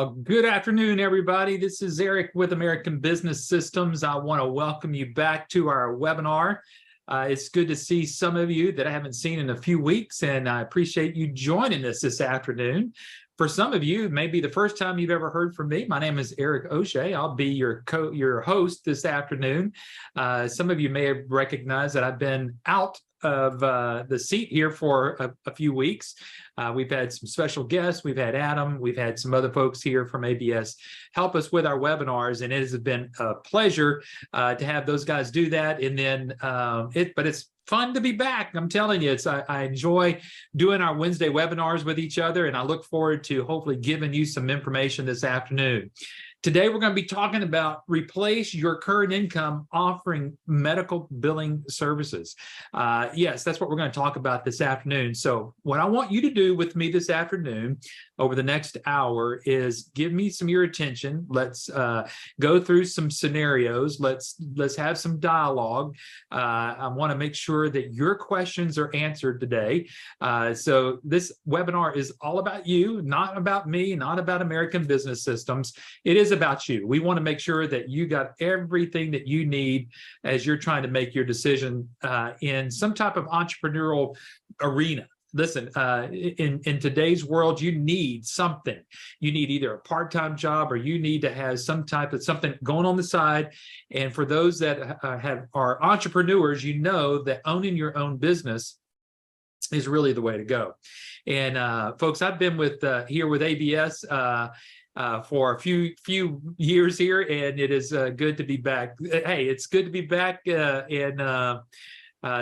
Good afternoon, everybody. This is Eric with American Business Systems. I want to welcome you back to our webinar. It's good to see some of you that I haven't seen in a few weeks, and I appreciate you joining us this afternoon. For some of you, it may be the first time you've ever heard from me. My name is Eric O'Shea. I'll be your host this afternoon. Some of you may have recognized that I've been out of the seat here for a few weeks. We've had some special guests. We've had Adam. We've had some other folks here from ABS help us with our webinars, and it has been a pleasure to have those guys do that. And then, but it's fun to be back. I'm telling you, I enjoy doing our Wednesday webinars with each other, and I look forward to hopefully giving you some information this afternoon. Today, we're going to be talking about replace your current income offering medical billing services. Yes, that's what we're going to talk about this afternoon. So what I want you to do with me this afternoon over the next hour is give me some of your attention. Let's go through some scenarios. Let's have some dialogue. I want to make sure that your questions are answered today. So this webinar is all about you, not about me, not about American Business Systems. It is about you. We want to make sure that you got everything that you need as you're trying to make your decision in some type of entrepreneurial arena. Listen, in today's world, you need something. You need either a part-time job or you need to have some type of something going on the side. And for those that are entrepreneurs, you know that owning your own business is really the way to go. And folks, I've been here with ABS for a few years here, and it is good to be back. Hey, it's good to be back.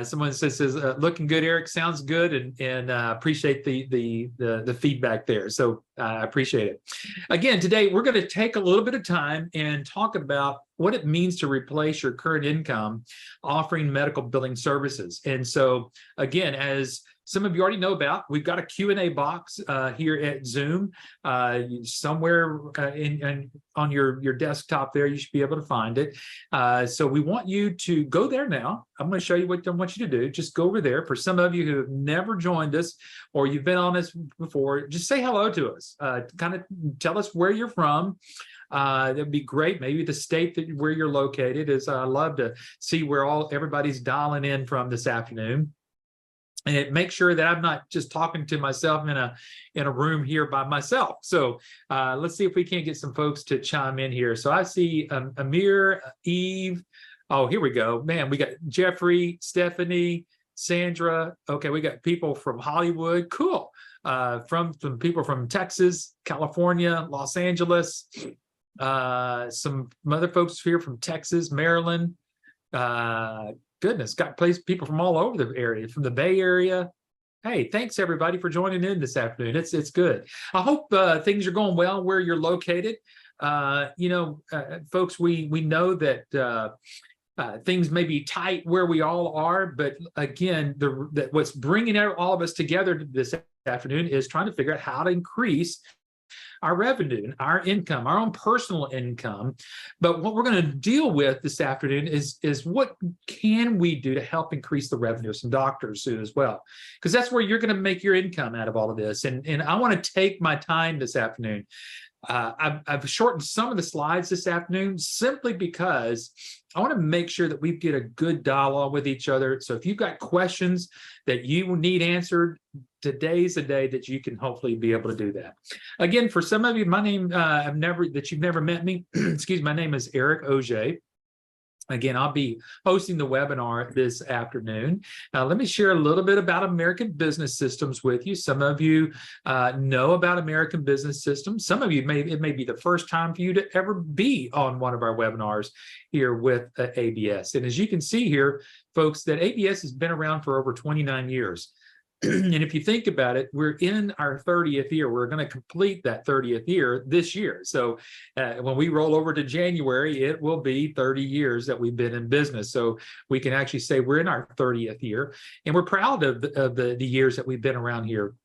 Someone says looking good, Eric. Sounds good, and appreciate the feedback there. So I appreciate it. Again, today we're going to take a little bit of time and talk about what it means to replace your current income offering medical billing services. And so again, as some of you already know about, we've got a Q&A box here at Zoom. Somewhere on your desktop there, you should be able to find it. So we want you to go there now. I'm going to show you what I want you to do. Just go over there. For some of you who have never joined us or you've been on this before, just say hello to us. Kind of tell us where you're from. That'd be great. Maybe the state where you're located is. I love to see where everybody's dialing in from this afternoon. And make sure that I'm not just talking to myself in a room here by myself. So let's see if we can't get some folks to chime in here. So I see Amir, Eve. Oh, here we go. Man, we got Jeffrey, Stephanie, Sandra. Okay, we got people from Hollywood. Cool. From people from Texas, California, Los Angeles. Some other folks here from Texas, Maryland. Goodness, got people from all over the area, from the Bay Area. Hey, thanks everybody for joining in this afternoon. It's good. I hope things are going well where you're located. Folks, we know that things may be tight where we all are, but again, what's bringing all of us together this afternoon is trying to figure out how to increase our revenue, our income, our own personal income. But what we're going to deal with this afternoon is what can we do to help increase the revenue of some doctors soon as well? Because that's where you're going to make your income out of all of this. And I want to take my time this afternoon. I've shortened some of the slides this afternoon simply because I want to make sure that we get a good dialogue with each other. So if you've got questions that you need answered, today's the day that you can hopefully be able to do that. Again, for some of you, my name you've never met me. Excuse me, my name is Eric O'Shea. Again, I'll be hosting the webinar this afternoon. Now, let me share a little bit about American Business Systems with you. Some of you know about American Business Systems. Some of you, it may be the first time for you to ever be on one of our webinars here with ABS. And as you can see here, folks, that ABS has been around for over 29 years. And if you think about it, we're in our 30th year. We're going to complete that 30th year this year. So when we roll over to January, it will be 30 years that we've been in business. So we can actually say we're in our 30th year, and we're proud of the years that we've been around here.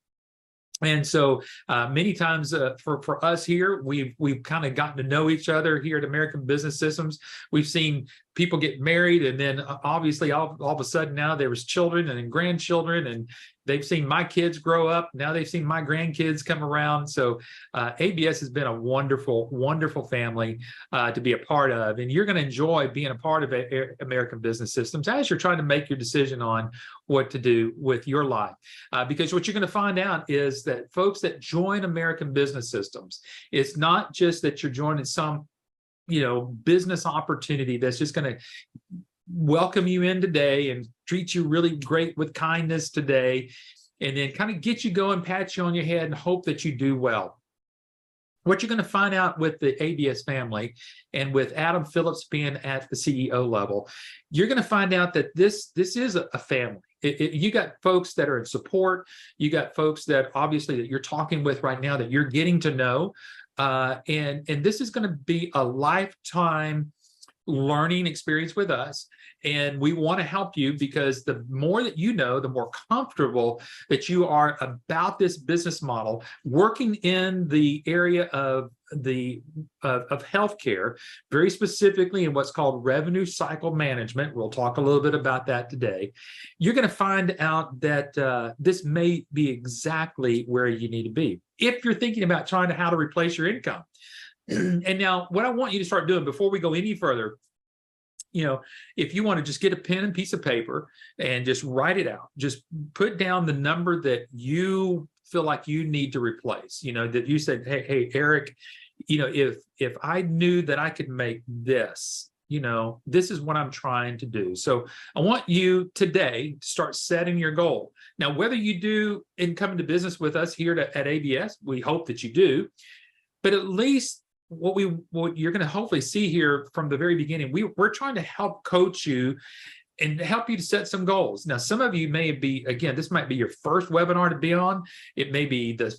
And so many times for us here, we've kind of gotten to know each other here at American Business Systems. We've seen people get married, and then obviously all of a sudden now there was children and then grandchildren, and they've seen my kids grow up. Now they've seen my grandkids come around. So ABS has been a wonderful, wonderful family to be a part of. And you're going to enjoy being a part of American Business Systems as you're trying to make your decision on what to do with your life. Because what you're going to find out is that folks that join American Business Systems, it's not just that you're joining some business opportunity that's just going to welcome you in today and treat you really great with kindness today, and then kind of get you going, pat you on your head, and hope that you do well. What you're going to find out with the ABS family and with Adam Phillips being at the CEO level, you're going to find out that this is a family. You got folks that are in support. You got folks that obviously that you're talking with right now that you're getting to know. And this is going to be a lifetime learning experience with us. And we want to help you, because the more that you know, the more comfortable that you are about this business model, working in the area of healthcare, very specifically in what's called revenue cycle management. We'll talk a little bit about that today. You're going to find out that this may be exactly where you need to be if you're thinking about trying to how to replace your income. And now what I want you to start doing before we go any further, if you want to just get a pen and piece of paper and just write it out, just put down the number that you feel like you need to replace, that you said, hey, Eric, if I knew that I could make this, this is what I'm trying to do. So I want you today to start setting your goal. Now, whether you do in coming to business with us here at ABS, we hope that you do, but at least what you're going to hopefully see here from the very beginning, we're trying to help coach you and help you to set some goals. Now, some of you may be, again, this might be your first webinar to be on. It may be the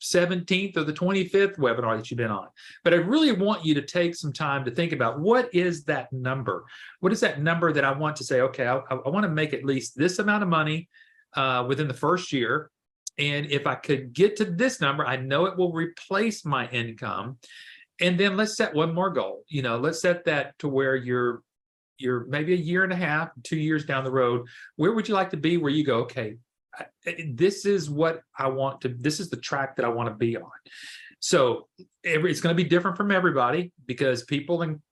17th or the 25th webinar that you've been on. But I really want you to take some time to think about, what is that number? What is that number that I want to say, okay, I want to make at least this amount of money within the first year. And if I could get to this number, I know it will replace my income. And then let's set one more goal. Let's set that to where you're maybe a year and a half, 2 years down the road. Where would you like to be where you go, okay, this is what I want to, this is the track that I want to be on. So it's going to be different from everybody, because people in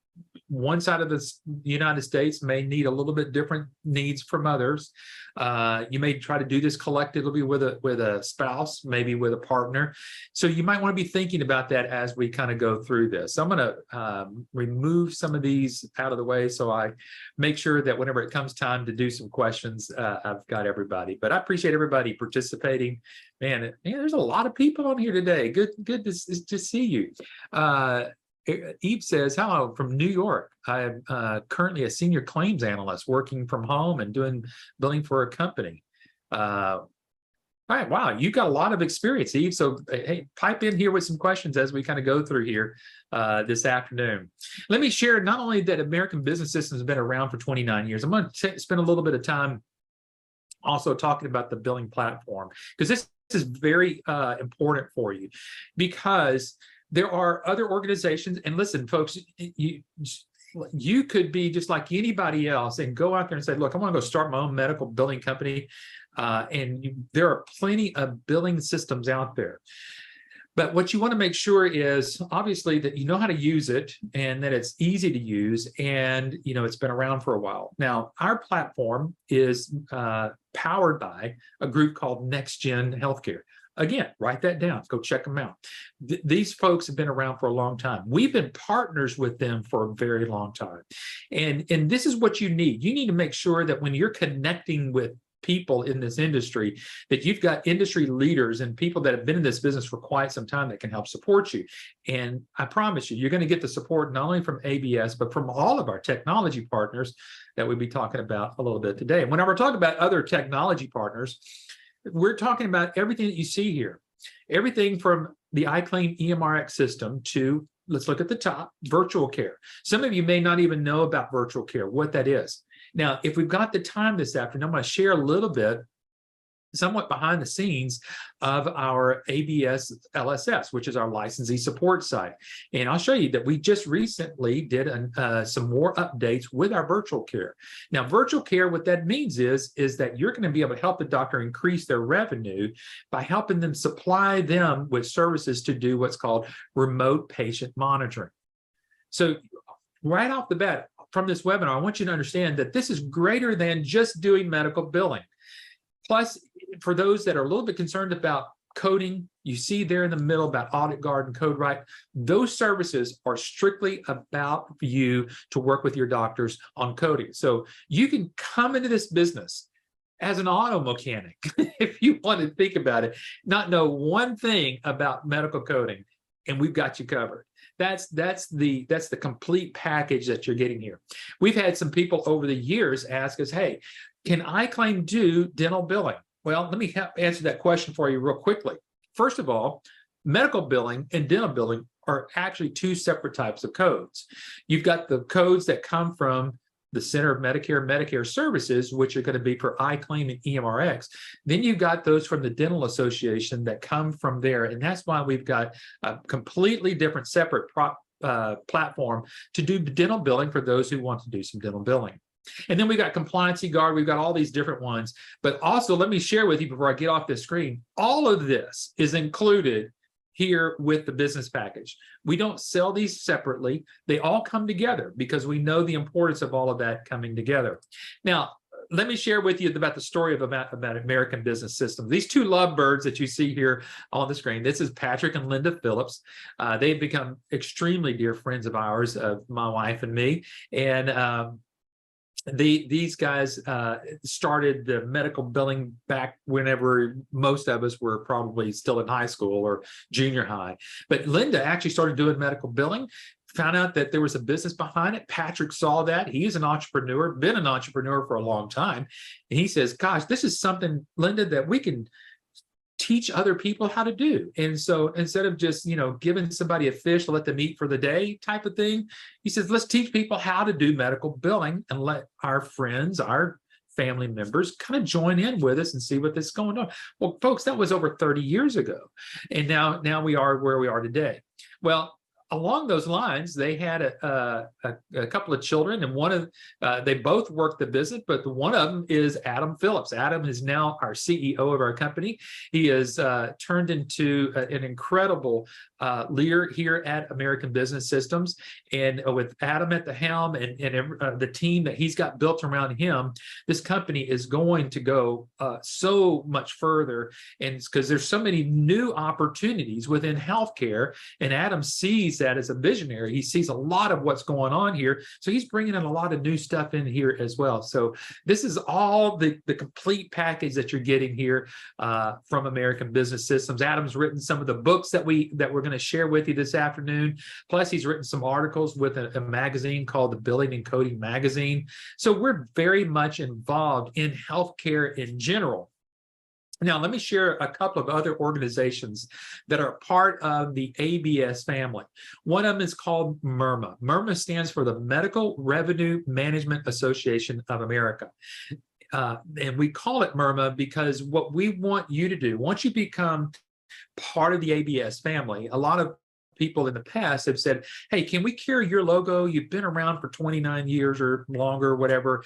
one side of the United States may need a little bit different needs from others. You may try to do this collectively with a spouse, maybe with a partner. So you might want to be thinking about that as we kind of go through this. So I'm going to remove some of these out of the way, so I make sure that whenever it comes time to do some questions, I've got everybody. But I appreciate everybody participating. Man, there's a lot of people on here today. Good to see you. Eve says, hello from New York. I'm currently a senior claims analyst working from home and doing billing for a company. All right, wow, you've got a lot of experience, Eve. So hey, pipe in here with some questions as we kind of go through here this afternoon. Let me share not only that American Business Systems has been around for 29 years. I'm going to spend a little bit of time also talking about the billing platform, because this is very important for you, because there are other organizations, and listen, folks, you could be just like anybody else and go out there and say, look, I want to go start my own medical billing company. There are plenty of billing systems out there. But what you want to make sure is obviously that you know how to use it, and that it's easy to use, and it's been around for a while. Now, our platform is powered by a group called NextGen Healthcare. Again, write that down. Go check them out. These folks have been around for a long time. We've been partners with them for a very long time. And this is what you need. You need to make sure that when you're connecting with people in this industry, that you've got industry leaders and people that have been in this business for quite some time that can help support you. And I promise you, you're going to get the support not only from ABS, but from all of our technology partners that we'll be talking about a little bit today. And whenever we're talking about other technology partners, we're talking about everything that you see here, everything from the iClaim EMRX system to, let's look at the top, virtual care. Some of you may not even know about virtual care, what that is. Now, if we've got the time this afternoon, I'm going to share a little bit somewhat behind the scenes of our ABS LSS, which is our licensee support site. And I'll show you that we just recently did some more updates with our virtual care. Now, virtual care, what that means is that you're going to be able to help the doctor increase their revenue by helping them supply them with services to do what's called remote patient monitoring. So right off the bat from this webinar, I want you to understand that this is greater than just doing medical billing. Plus, for those that are a little bit concerned about coding, you see there in the middle about Audit Guard and CodeWrite, those services are strictly about you to work with your doctors on coding. So you can come into this business as an auto mechanic, if you want to think about it, not know one thing about medical coding, and we've got you covered. That's the complete package that you're getting here. We've had some people over the years ask us, hey, can iClaim do dental billing? Well, let me answer that question for you real quickly. First of all, medical billing and dental billing are actually two separate types of codes. You've got the codes that come from the Center of Medicare Services, which are going to be for iClaim and EMRX. Then you've got those from the Dental Association that come from there. And that's why we've got a completely different separate platform to do dental billing for those who want to do some dental billing. And then we've got Compliancy Guard. We've got all these different ones. But also, let me share with you before I get off this screen, all of this is included here with the business package. We don't sell these separately. They all come together because we know the importance of all of that coming together. Now, let me share with you about the story about American Business Systems. These two lovebirds that you see here on the screen, this is Patrick and Linda Phillips. They've become extremely dear friends of ours, my wife and me. And these guys started the medical billing back whenever most of us were probably still in high school or junior high. But Linda actually started doing medical billing, found out that there was a business behind it. Patrick saw that. He's an entrepreneur, been an entrepreneur for a long time. And he says, gosh, this is something, Linda, that we can teach other people how to do. And so instead of just, giving somebody a fish to let them eat for the day type of thing, he says, let's teach people how to do medical billing and let our friends, our family members kind of join in with us and see what this is going on. Well, folks, that was over 30 years ago. And now we are where we are today. Well, along those lines, they had a couple of children, and they both worked the business, but one of them is Adam Phillips. Adam is now our CEO of our company. He has turned into an incredible leader here at American Business Systems. And with Adam at the helm and the team that he's got built around him, this company is going to go so much further. And because there's so many new opportunities within healthcare, and Adam sees that as a visionary. He sees a lot of what's going on here. So he's bringing in a lot of new stuff in here as well. So this is all the complete package that you're getting here from American Business Systems. Adam's written some of the books that we're going to share with you this afternoon. Plus, he's written some articles with a magazine called the Billing and Coding Magazine. So we're very much involved in healthcare in general. Now, let me share a couple of other organizations that are part of the ABS family. One of them is called MIRMA. MIRMA stands for the Medical Revenue Management Association of America. And we call it MIRMA because what we want you to do, once you become part of the ABS family, a lot of people in the past have said, hey, can we carry your logo? You've been around for 29 years or longer, whatever.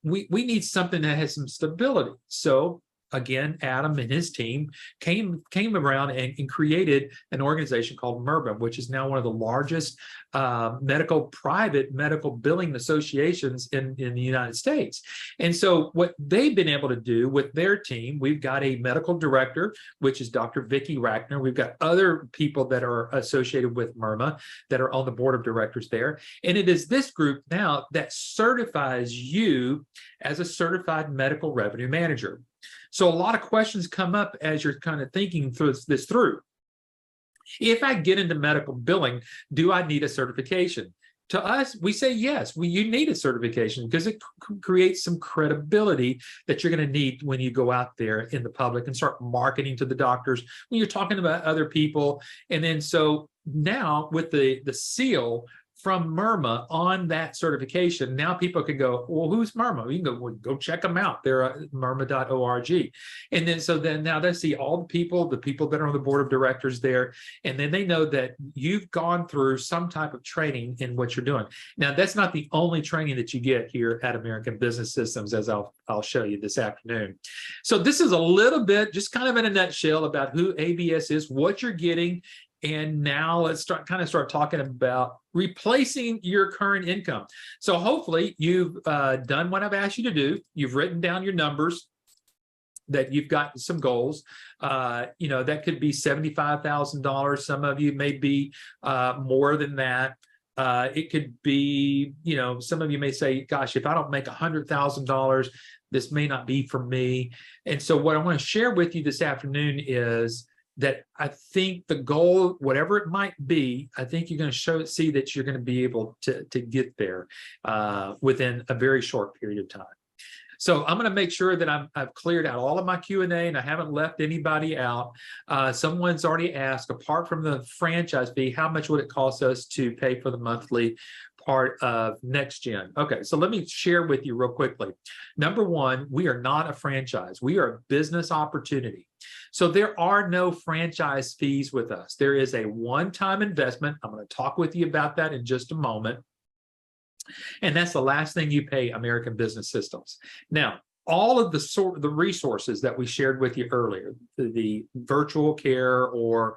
We need something that has some stability. So again, Adam and his team came around and created an organization called MIRMA, which is now one of the largest private medical billing associations in the United States. And so what they've been able to do with their team, we've got a medical director, which is Dr. Vicki Rackner. We've got other people that are associated with MIRMA that are on the board of directors there. And it is this group now that certifies you as a certified medical revenue manager. So a lot of questions come up as you're kind of thinking this through. If I get into medical billing, do I need a certification? To us, we say yes, you need a certification because it creates some credibility that you're going to need when you go out there in the public and start marketing to the doctors, when you're talking about other people. And then so now with the seal from Myrma on that certification. Now people can go, well, who's Myrma? You can go check them out. They're at myrma.org. And then now they see all the people that are on the board of directors there. And then they know that you've gone through some type of training in what you're doing. Now, that's not the only training that you get here at American Business Systems, as I'll show you this afternoon. So this is a little bit, just kind of in a nutshell, about who ABS is, what you're getting. And now let's start talking about replacing your current income. So hopefully you've done what I've asked you to do. You've written down your numbers, that you've got some goals. That could be $75,000. Some of you may be more than that. It could be, some of you may say, gosh, if I don't make $100,000, this may not be for me. And so what I want to share with you this afternoon is that I think the goal, whatever it might be, I think you're going to see that you're going to be able to get there within a very short period of time. So I'm going to make sure that I've cleared out all of my Q&A and I haven't left anybody out. Someone's already asked, apart from the franchise fee, how much would it cost us to pay for the monthly part of NextGen? Okay, so let me share with you real quickly. Number one, we are not a franchise. We are a business opportunity. So there are no franchise fees with us. There is a one-time investment. I'm going to talk with you about that in just a moment. And that's the last thing you pay American Business Systems. Now, all of the resources that we shared with you earlier, the virtual care or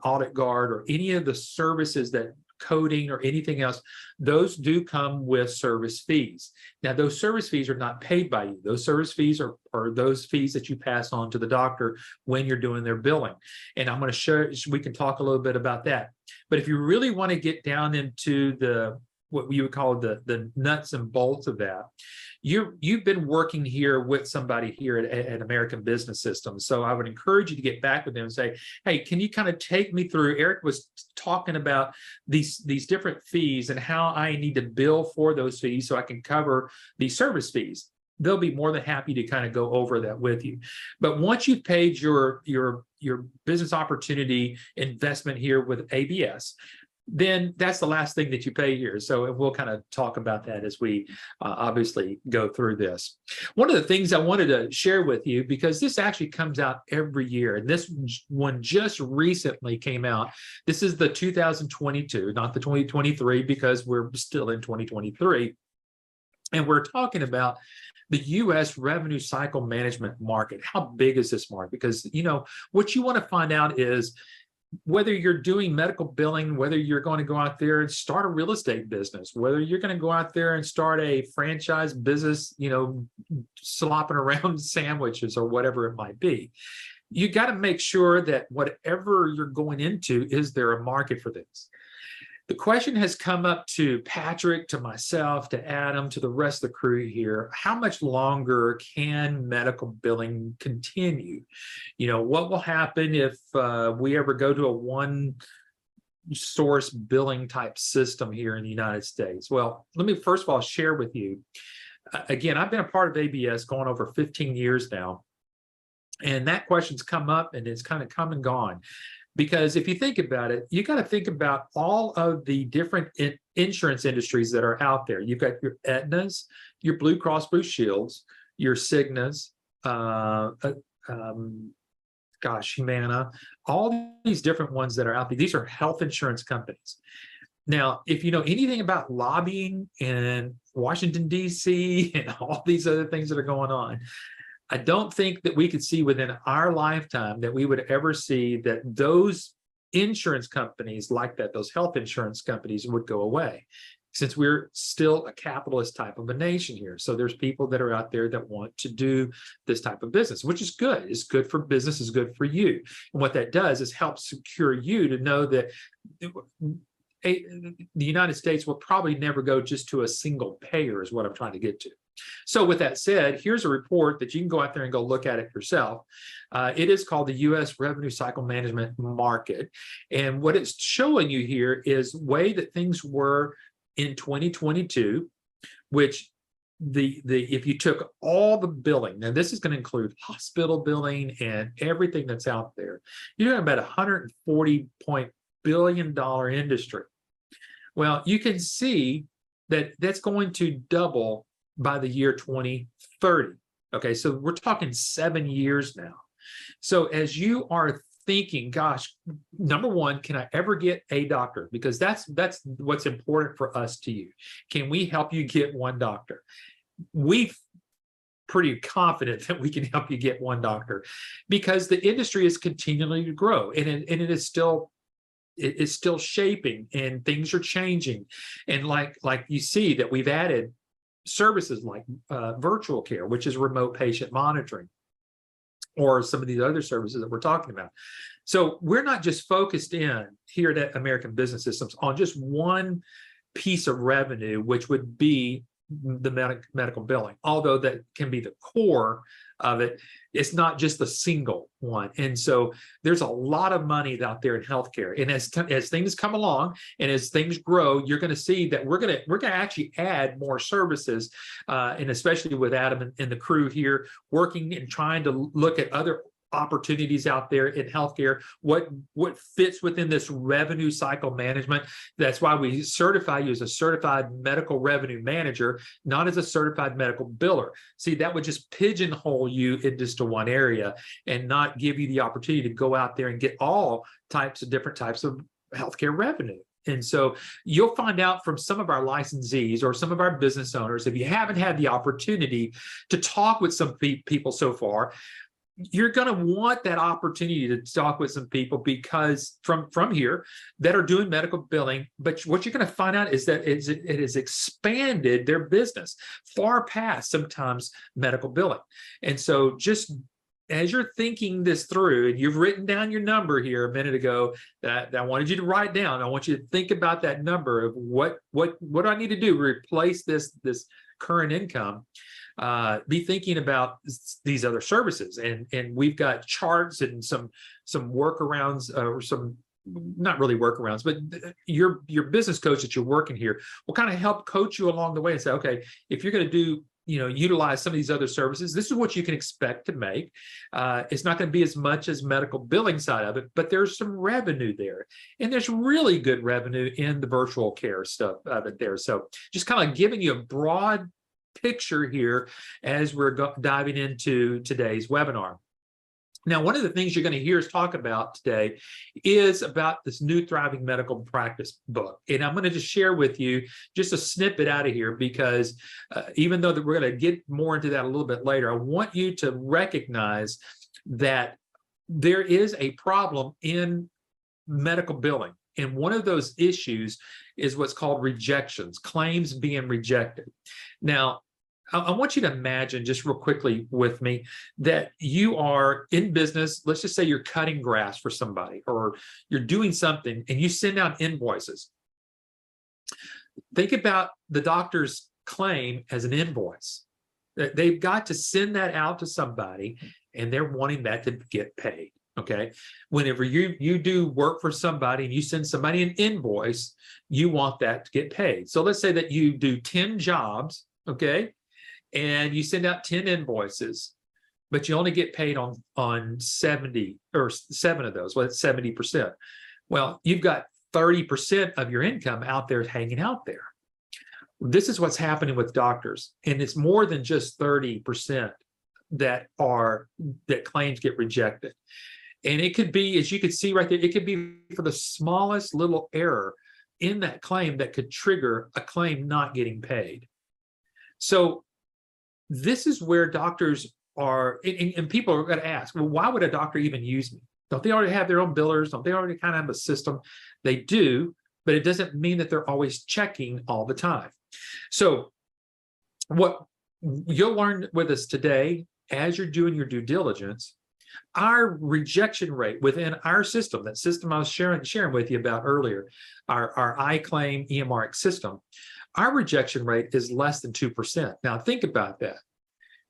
Audit Guard or any of the services that coding or anything else, those do come with service fees. Now, those service fees are not paid by you. Those service fees are those fees that you pass on to the doctor when you're doing their billing. And I'm going to show, we can talk a little bit about that. But if you really want to get down into what you would call the nuts and bolts of that, you've been working here with somebody here at American Business Systems. So I would encourage you to get back with them and say, hey, can you kind of take me through? Eric was talking about these different fees and how I need to bill for those fees so I can cover these service fees. They'll be more than happy to kind of go over that with you. But once you've paid your business opportunity investment here with ABS, then that's the last thing that you pay here. So we'll kind of talk about that as we obviously go through this. One of the things I wanted to share with you, because this actually comes out every year, and this one just recently came out. This is the 2022, not the 2023, because we're still in 2023. And we're talking about the U.S. revenue cycle management market. How big is this market? Because, what you want to find out is, whether you're doing medical billing, whether you're going to go out there and start a real estate business, whether you're going to go out there and start a franchise business, slopping around sandwiches or whatever it might be, you got to make sure that whatever you're going into, is there a market for this? The question has come up to Patrick, to myself, to Adam, to the rest of the crew here. How much longer can medical billing continue? What will happen if we ever go to a one source billing type system here in the United States? Well, let me first of all share with you. Again, I've been a part of ABS going over 15 years now. And that question's come up and it's kind of come and gone. Because if you think about it, you got to think about all of the different insurance industries that are out there. You've got your Aetnas, your Blue Cross Blue Shields, your Cignas, Humana, all these different ones that are out there. These are health insurance companies. Now, if you know anything about lobbying in Washington, D.C., and all these other things that are going on, I don't think that we could see within our lifetime that we would ever see that those insurance companies like that, those health insurance companies, would go away, since we're still a capitalist type of a nation here. So there's people that are out there that want to do this type of business, which is good. It's good for business, is good for you. And what that does is help secure you to know that the United States will probably never go just to a single payer, is what I'm trying to get to. So with that said, here's a report that you can go out there and go look at it yourself. It is called the U.S. Revenue Cycle Management Market. And what it's showing you here is the way that things were in 2022, which if you took all the billing, now this is going to include hospital billing and everything that's out there, you're talking about $140 billion industry. Well, you can see that that's going to double by the year 2030. Okay, so we're talking 7 years now. So as you are thinking, gosh, number one, can I ever get a doctor? Because that's what's important for us to you. Can we help you get one doctor? We pretty confident that we can help you get one doctor, because the industry is continuing to grow, and it is still shaping, and things are changing. And like you see that we've added services like virtual care, which is remote patient monitoring, or some of these other services that we're talking about. So we're not just focused in here at American Business Systems on just one piece of revenue, which would be the medical billing, although that can be the core of it. It's not just a single one. And so there's a lot of money out there in healthcare. And as things come along and as things grow, you're going to see that we're going to actually add more services, and especially with Adam and the crew here working and trying to look at other opportunities out there in healthcare, what fits within this revenue cycle management. That's why we certify you as a certified medical revenue manager, not as a certified medical biller. See, that would just pigeonhole you in just to one area and not give you the opportunity to go out there and get all different types of healthcare revenue. And so you'll find out from some of our licensees or some of our business owners, if you haven't had the opportunity to talk with some people so far, you're going to want that opportunity to talk with some people, because from here that are doing medical billing. But what you're going to find out is that it has expanded their business far past sometimes medical billing. And so just as you're thinking this through, and you've written down your number here a minute ago that I wanted you to write down, I want you to think about that number of what do I need to do to replace this current income. Be thinking about these other services, and we've got charts and some workarounds, or some, not really workarounds, but your business coach that you're working here will kind of help coach you along the way and say, okay, if you're going to do, utilize some of these other services, this is what you can expect to make. It's not going to be as much as medical billing side of it, but there's some revenue there, and there's really good revenue in the virtual care stuff of it there. So just kind of giving you a broad picture here as we're diving into today's webinar. Now, one of the things you're going to hear us talk about today is about this new Thriving Medical Practice book. And I'm going to just share with you just a snippet out of here, because even though that we're going to get more into that a little bit later, I want you to recognize that there is a problem in medical billing. And one of those issues is what's called rejections, claims being rejected. Now, I want you to imagine just real quickly with me that you are in business. Let's just say you're cutting grass for somebody, or you're doing something, and you send out invoices. Think about the doctor's claim as an invoice. They've got to send that out to somebody, and they're wanting that to get paid. Okay. Whenever you do work for somebody and you send somebody an invoice, you want that to get paid. So let's say that you do 10 jobs, okay, and you send out 10 invoices, but you only get paid on 70 or 7 of those. Well, it's 70%. Well, you've got 30% of your income out there hanging out there. This is what's happening with doctors, and it's more than just 30% that claims get rejected. And it could be, as you can see right there, it could be for the smallest little error in that claim that could trigger a claim not getting paid. So this is where doctors are, and people are going to ask, well, why would a doctor even use me? Don't they already have their own billers? Don't they already kind of have a system? They do, but it doesn't mean that they're always checking all the time. So what you'll learn with us today, as you're doing your due diligence, our rejection rate within our system, that system I was sharing with you about earlier, our iClaim EMR system, our rejection rate is less than 2%. Now, think about that.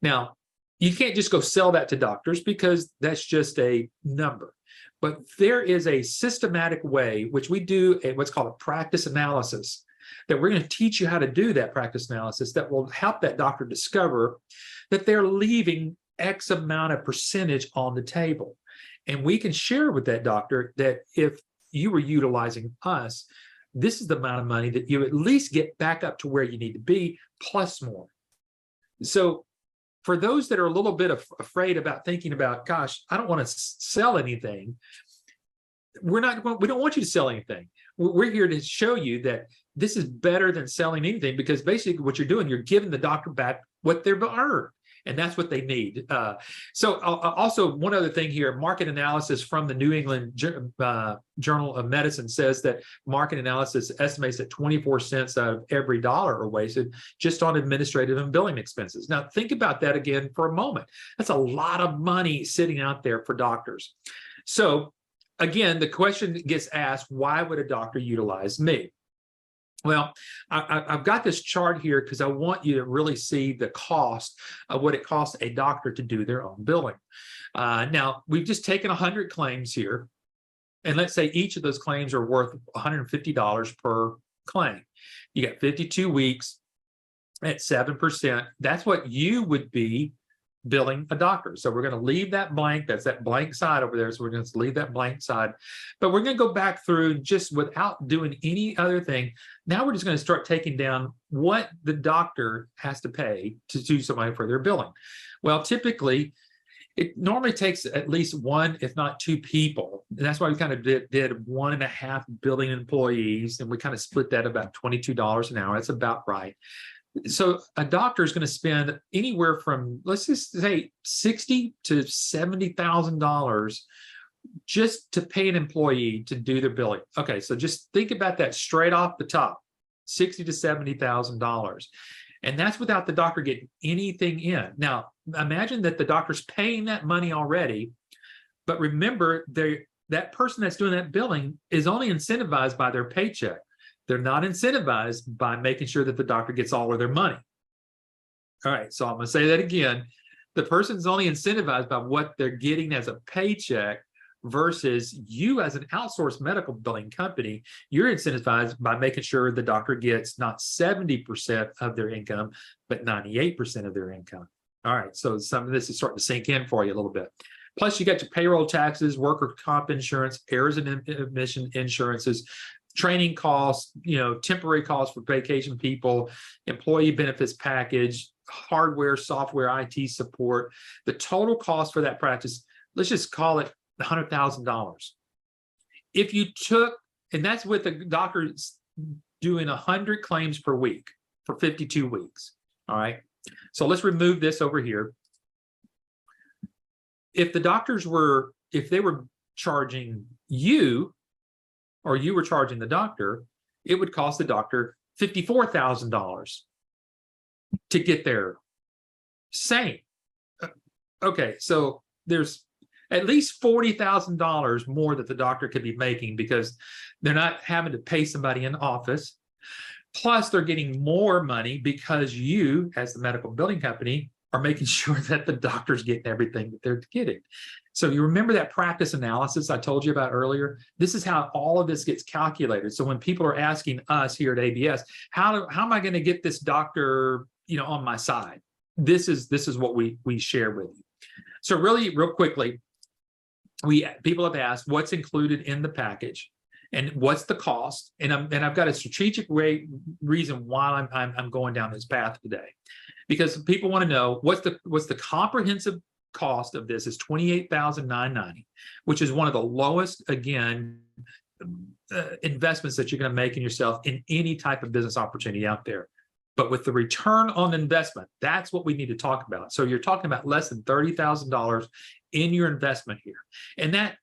Now, you can't just go sell that to doctors, because that's just a number. But there is a systematic way, which we do what's called a practice analysis, that we're going to teach you how to do that practice analysis that will help that doctor discover that they're leaving X amount of percentage on the table. And we can share with that doctor that if you were utilizing us, this is the amount of money that you at least get back up to where you need to be, plus more. So for those that are a little bit afraid about thinking about, gosh, I don't want to sell anything, we don't want you to sell anything. We're here to show you that this is better than selling anything, because basically what you're doing, you're giving the doctor back what they've earned, and that's what they need. So also one other thing here, market analysis from the New England Journal of Medicine says that market analysis estimates that 24 cents out of every dollar are wasted just on administrative and billing expenses. Now think about that again for a moment. That's a lot of money sitting out there for doctors. So again, the question gets asked, why would a doctor utilize me? Well, I've got this chart here because I want you to really see the cost of what it costs a doctor to do their own billing. Now, we've just taken 100 claims here, and let's say each of those claims are worth $150 per claim. You got 52 weeks at 7%. That's what you would be billing a doctor. So we're going to leave that blank. That's that blank side over there. So we're going to leave that blank side, but we're going to go back through just without doing any other thing. Now we're just going to start taking down what the doctor has to pay to do somebody for their billing. Well, typically it normally takes at least one, if not two people. And that's why we kind of did 1.5 billing employees. And we kind of split that about $22 an hour. That's about right. So a doctor is going to spend anywhere from, let's just say, $60,000 to $70,000 just to pay an employee to do their billing. Okay, so just think about that straight off the top, $60,000 to $70,000, and that's without the doctor getting anything in. Now, imagine that the doctor's paying that money already, but remember, that person that's doing that billing is only incentivized by their paycheck. They're not incentivized by making sure that the doctor gets all of their money. All right, so I'm going to say that again. The person's only incentivized by what they're getting as a paycheck, versus you as an outsourced medical billing company, you're incentivized by making sure the doctor gets not 70% of their income, but 98% of their income. All right, so some of this is starting to sink in for you a little bit. Plus, you got your payroll taxes, worker comp insurance, errors and omission insurances, training costs, temporary costs for vacation people, employee benefits package, hardware, software, IT support. The total cost for that practice, let's just call it $100,000. If you took, and that's with the doctor doing 100 claims per week for 52 weeks. All right. So let's remove this over here. If the doctors if they were charging you, or you were charging the doctor, it would cost the doctor $54,000 to get there. Same. Okay, so there's at least $40,000 more that the doctor could be making, because they're not having to pay somebody in office. Plus, they're getting more money because you, as the medical billing company, are making sure that the doctor's getting everything that they're getting. So you remember that practice analysis I told you about earlier? This is how all of this gets calculated. So when people are asking us here at ABS, how am I going to get this doctor, on my side? This is what we share with you. So really, real quickly, people have asked what's included in the package and what's the cost. And I've got a strategic reason why I'm going down this path today, because people want to know what's the comprehensive cost of this is $28,990, which is one of the lowest, again, investments that you're going to make in yourself in any type of business opportunity out there. But with the return on investment, that's what we need to talk about. So you're talking about less than $30,000 in your investment here. And that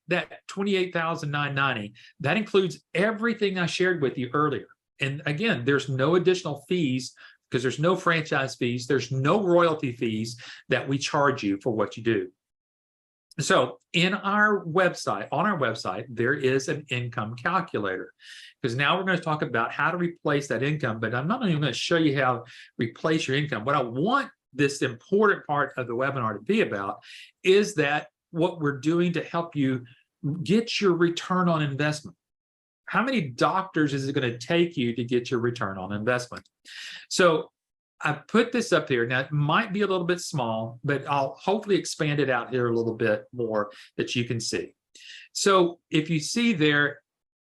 $28,990, that includes everything I shared with you earlier. And again, there's no additional fees, because there's no franchise fees, there's no royalty fees that we charge you for what you do. So on our website, there is an income calculator, because now we're going to talk about how to replace that income, but I'm not even going to show you how to replace your income. What I want this important part of the webinar to be about is that what we're doing to help you get your return on investment. How many doctors is it going to take you to get your return on investment? So I put this up here. Now, it might be a little bit small, but I'll hopefully expand it out here a little bit more that you can see. So if you see there,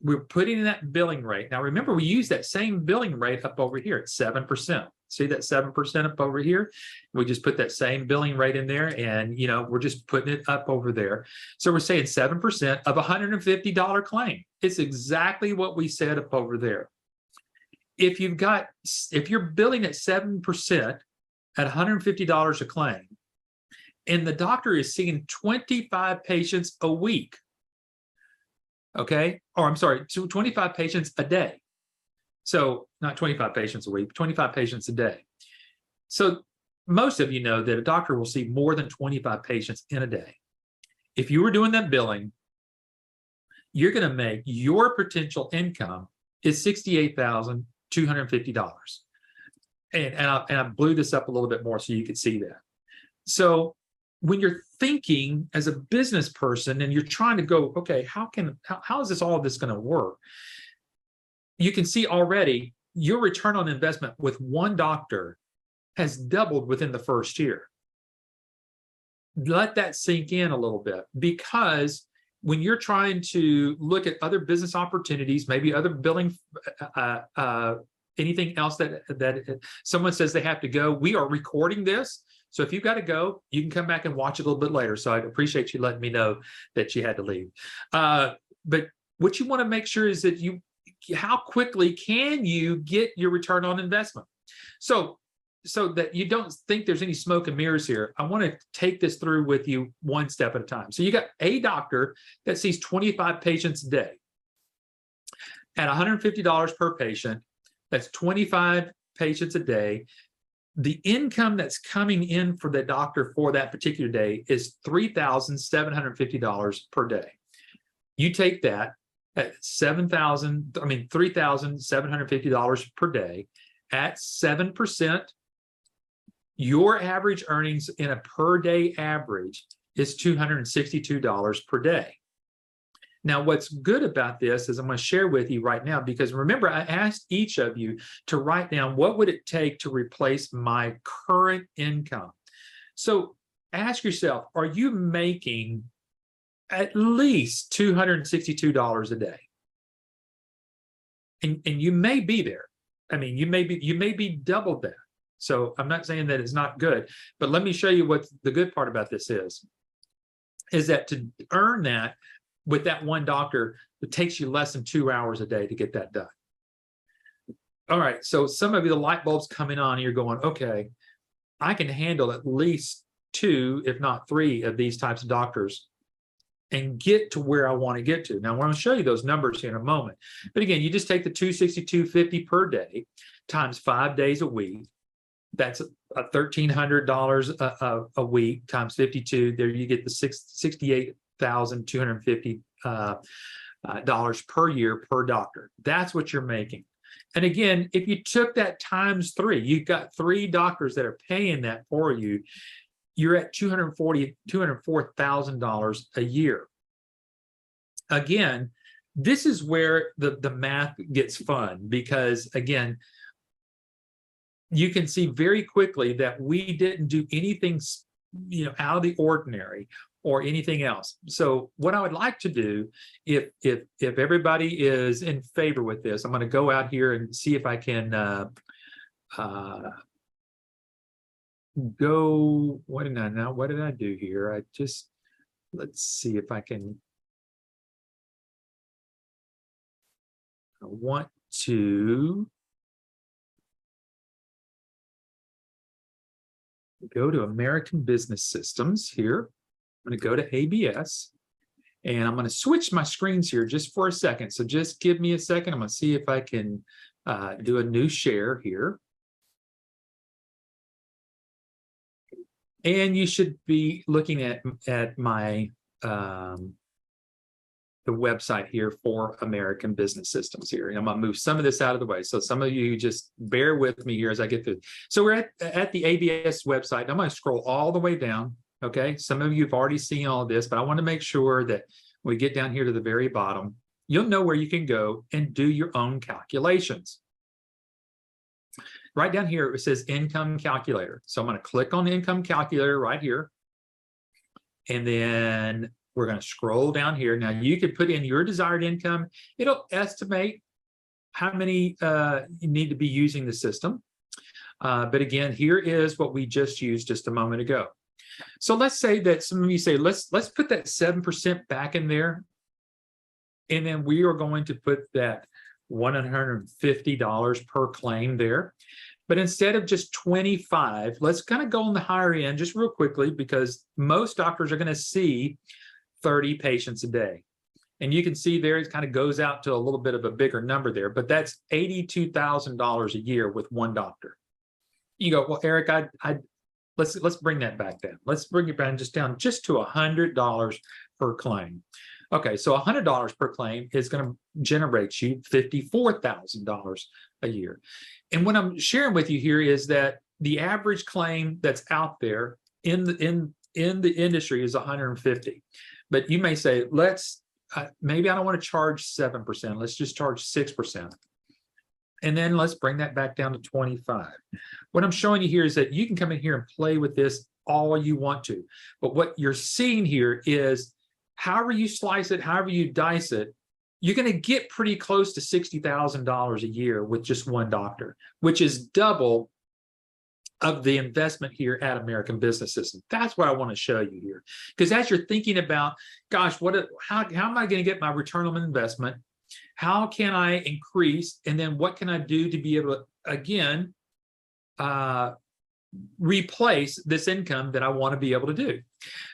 we're putting in that billing rate. Now, remember, we use that same billing rate up over here at 7%. See that 7% up over here? We just put that same billing rate in there, and we're just putting it up over there. So we're saying 7% of $150 claim. It's exactly what we said up over there. If you're billing at 7% at $150 a claim, and the doctor is seeing 25 patients a week, okay? Or I'm sorry, 25 patients a day. So not 25 patients a week, 25 patients a day. So most of you know that a doctor will see more than 25 patients in a day. If you were doing that billing, you're going to make your potential income is $68,250. And I blew this up a little bit more so you could see that. So when you're thinking as a business person and you're trying to go, okay, how is all of this going to work? You can see already your return on investment with one doctor has doubled within the first year. Let that sink in a little bit, because when you're trying to look at other business opportunities, maybe other billing, anything else that someone says they have to go, we are recording this. So if you've got to go, you can come back and watch it a little bit later. So I appreciate you letting me know that you had to leave. But what you want to make sure is that how quickly can you get your return on investment? So that you don't think there's any smoke and mirrors here, I want to take this through with you one step at a time. So you got a doctor that sees 25 patients a day at $150 per patient. That's 25 patients a day. The income that's coming in for the doctor for that particular day is $3,750 per day. You take that at $3,750 per day at 7%. Your average earnings in a per day average is $262 per day. Now, what's good about this is I'm going to share with you right now, because remember, I asked each of you to write down what would it take to replace my current income. So ask yourself, are you making at least $262 a day? And you may be there. I mean, you may be double that. So I'm not saying that it's not good, but let me show you what the good part about this is that to earn that with that one doctor, it takes you less than 2 hours a day to get that done. All right, so some of you, the light bulb's coming on and you're going, okay, I can handle at least 2, if not 3 of these types of doctors and get to where I want to get to. Now, I'm going to show you those numbers here in a moment. But again, you just take the $262.50 per day times 5 days a week. That's $1,300 a week times 52. There you get the $68,250 dollars per year per doctor. That's what you're making. And again, if you took that times 3, you've got 3 doctors that are paying that for you, you're at $204,000 a year. Again, this is where the math gets fun, because again, you can see very quickly that we didn't do anything, out of the ordinary or anything else. So what I would like to do, if everybody is in favor with this, I'm going to go out here and see if I can go. What did I do here? Let's see if I can. I want to go to American Business Systems here. I'm going to go to ABS, and I'm going to switch my screens here just for a second. So just give me a second. I'm going to see if I can do a new share here. And you should be looking at my the website here for American Business Systems here. And I'm going to move some of this out of the way. So some of you just bear with me here as I get through. So we're at the ABS website. I'm going to scroll all the way down. Okay. Some of you have already seen all of this, but I want to make sure that when we get down here to the very bottom, you'll know where you can go and do your own calculations. Right down here, it says income calculator. So I'm going to click on the income calculator right here. And then We're going to scroll down here. Now you can put in your desired income. It'll estimate how many you need to be using the system. But again, here is what we just used just a moment ago. So let's say that some of you say, let's put that 7% back in there. And then we are going to put that $150 per claim there. But instead of just 25, let's kind of go on the higher end just real quickly, because most doctors are going to see 30 patients a day. And you can see there, it kind of goes out to a little bit of a bigger number there, but that's $82,000 a year with one doctor. You go, well, Eric, let's bring that back down. Let's bring it down just to $100 per claim. Okay, so $100 per claim is going to generate you $54,000 a year. And what I'm sharing with you here is that the average claim that's out there in the industry is 150. But you may say, maybe I don't want to charge 7%. Let's just charge 6%. And then let's bring that back down to 25. What I'm showing you here is that you can come in here and play with this all you want to. But what you're seeing here is however you slice it, however you dice it, you're going to get pretty close to $60,000 a year with just one doctor, which is double of the investment here at American Business System. That's what I want to show you here. Because as you're thinking about, gosh, how am I going to get my return on investment? How can I increase? And then what can I do to be able to, again, replace this income that I want to be able to do?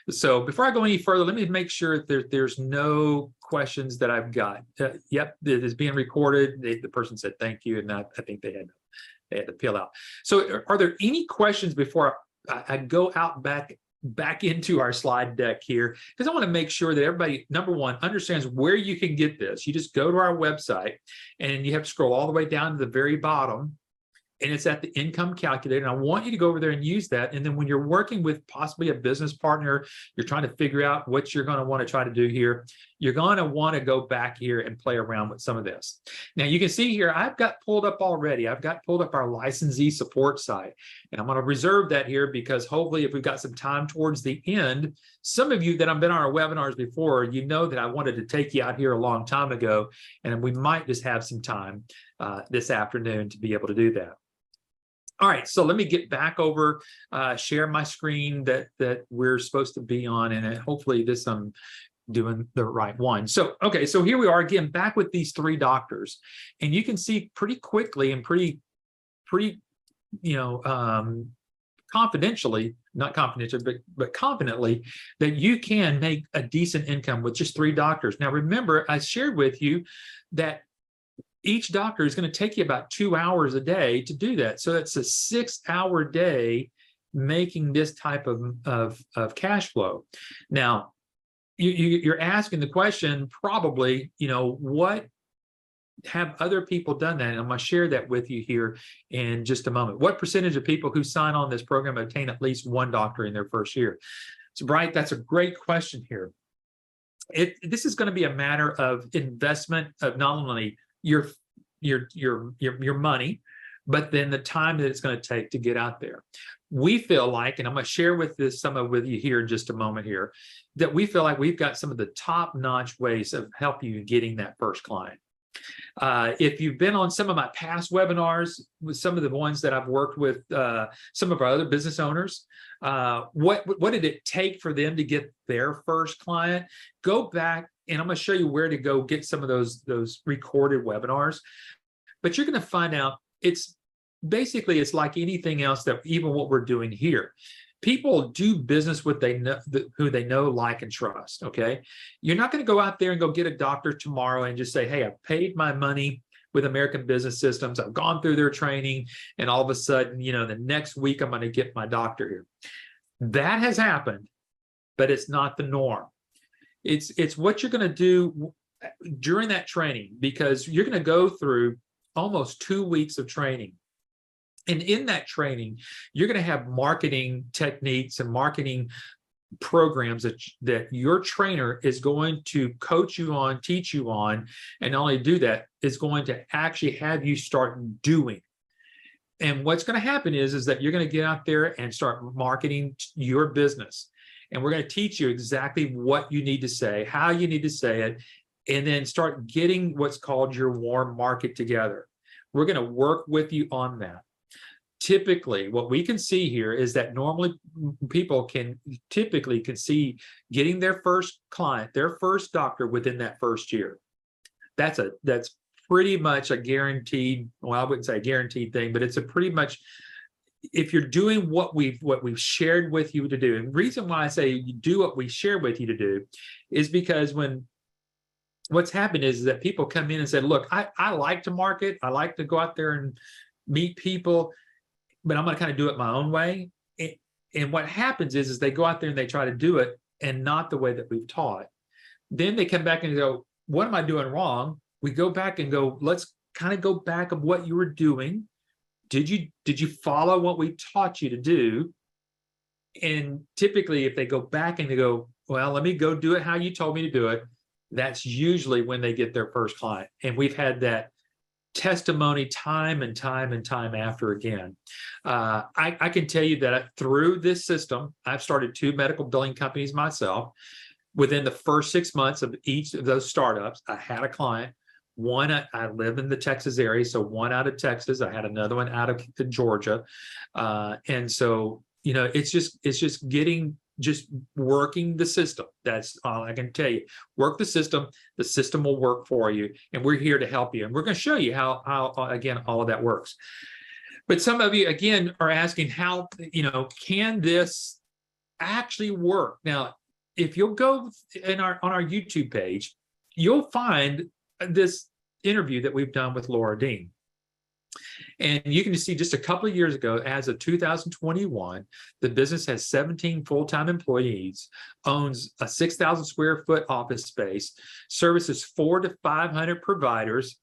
So before I go any further, let me make sure that there's no questions that I've got. Yep, it is being recorded. The person said thank you, and I think they had to peel out. So are there any questions before I go out back into our slide deck here? Because I want to make sure that everybody, number one, understands where you can get this. You just go to our website and you have to scroll all the way down to the very bottom, and it's at the income calculator. And I want you to go over there and use that. And then when you're working with possibly a business partner, you're trying to figure out what you're going to want to try to do here, you're going to want to go back here and play around with some of this. Now you can see here, I've got pulled up already. I've got pulled up our licensee support site. And I'm going to reserve that here because hopefully if we've got some time towards the end, some of you that have been on our webinars before, you know that I wanted to take you out here a long time ago, and we might just have some time this afternoon to be able to do that. All right, so let me get back over, share my screen that we're supposed to be on, and hopefully this I'm doing the right one. So, okay, so here we are again, back with these three doctors, and you can see pretty quickly and pretty, confidentially, not confidentially, but confidently, that you can make a decent income with just three doctors. Now, remember, I shared with you that each doctor is going to take you about 2 hours a day to do that. So that's a 6-hour day making this type of cash flow. Now, you're asking the question probably, what have other people done that? And I'm going to share that with you here in just a moment. What percentage of people who sign on this program obtain at least one doctor in their first year? So, Bright, that's a great question here. This is going to be a matter of investment of not only your money, but then the time that it's going to take to get out there. We feel like, and I'm going to share with you here in just a moment here, that we feel like we've got some of the top-notch ways of helping you getting that first client. If you've been on some of my past webinars with some of the ones that I've worked with some of our other business owners, what did it take for them to get their first client? Go back, and I'm going to show you where to go get some of those recorded webinars. But you're going to find out it's like anything else, that even what we're doing here. People do business with who they know, like, and trust, okay? You're not going to go out there and go get a doctor tomorrow and just say, hey, I've paid my money with American Business Systems. I've gone through their training, and all of a sudden, the next week I'm going to get my doctor here. That has happened, but it's not the norm. It's what you're going to do during that training, because you're going to go through almost 2 weeks of training. And in that training, you're going to have marketing techniques and marketing programs that your trainer is going to coach you on, teach you on, and not only do that, is going to actually have you start doing. And what's going to happen is that you're going to get out there and start marketing your business. And we're going to teach you exactly what you need to say, how you need to say it, and then start getting what's called your warm market together. We're going to work with you on that. Typically, what we can see here is that normally people can see getting their first client, their first doctor within that first year. That's pretty much a guaranteed, well, I wouldn't say a guaranteed thing, but it's a pretty much, if you're doing what we've shared with you to do. And the reason why I say you do what we share with you to do is because what's happened is that people come in and say, look, I like to market, I like to go out there and meet people, but I'm going to kind of do it my own way. And what happens is they go out there and they try to do it and not the way that we've taught. Then they come back and go, what am I doing wrong? We go back and go, let's kind of go back of what you were doing. Did you follow what we taught you to do? And typically, if they go back and they go, well, let me go do it how you told me to do it, that's usually when they get their first client. And we've had that testimony time and time after again. I can tell you that through this system, I've started 2 medical billing companies myself. Within the first 6 months of each of those startups, I had a client. One, I live in the Texas area, so one out of Texas. I had another one out of Georgia. And so, it's just working the system. That's all I can tell you. Work the system will work for you, and we're here to help you. And we're going to show you how again, all of that works. But some of you, again, are asking how, can this actually work? Now, if you'll go on our YouTube page, you'll find this interview that we've done with Laura Dean. And you can see just a couple of years ago, as of 2021, the business has 17 full-time employees, owns a 6,000 square foot office space, services 400 to 500 providers,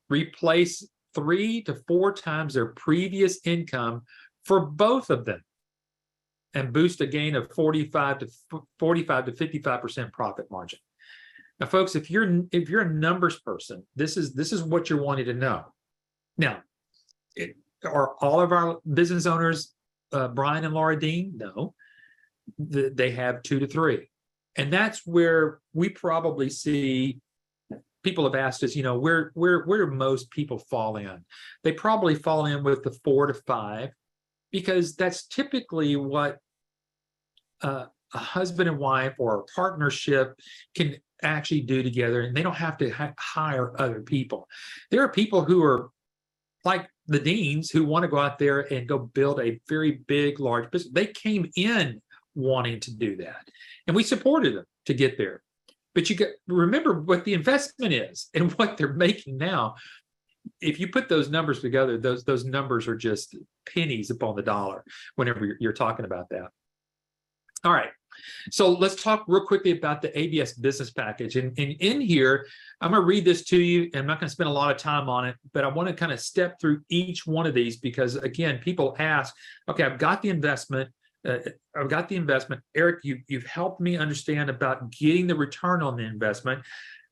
replace 3 to 4 times their previous income for both of them, and boost a gain of 45 to 55% profit margin. Now, folks, if you're a numbers person, this is what you're wanting to know. Now, are all of our business owners Brian and Laura Dean? No, they have 2 to 3, and that's where we probably see people have asked us, where do most people fall in? They probably fall in with the 4 to 5, because that's typically what a husband and wife or a partnership can actually do together, and they don't have to hire other people. There are people who are like the Deans who want to go out there and go build a very big, large business. They came in wanting to do that, and we supported them to get there. But you remember what the investment is and what they're making now. If you put those numbers together, those numbers are just pennies upon the dollar whenever you're talking about that. All right. So let's talk real quickly about the ABS business package. And in here, I'm going to read this to you, and I'm not going to spend a lot of time on it, but I want to kind of step through each one of these because, again, people ask, okay, I've got the investment. Eric, you've helped me understand about getting the return on the investment.